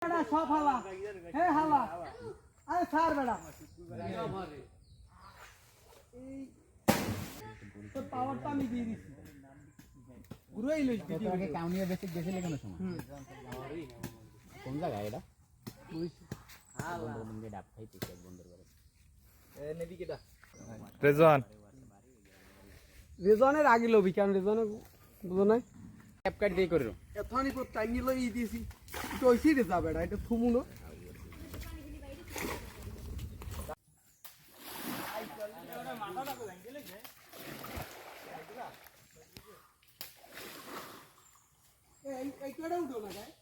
সব হালা হ্যাঁ হালা আরে ছাড় বেড়া এই তো পাওয়ারটা আমি দিয়ে দিছি ঘুরেই লইছি তো আগে কাউনিয়া বেসিক গেছিলে কেন সময় কোন জায়গায় এটা বুঝছি হালা বন্ধে ডাব খাইতে এক বন্ধের করে এ নেবি কেডা রেজনের আগে লবি কারণ রেজনে বুঝো নাই অ্যাপ কার্ড দিয়ে করো এথনি পর টাইনি লই দিয়েছি কইছি রে যা বেড়া এটা থুমুনো এই কড়া উঠো না গায়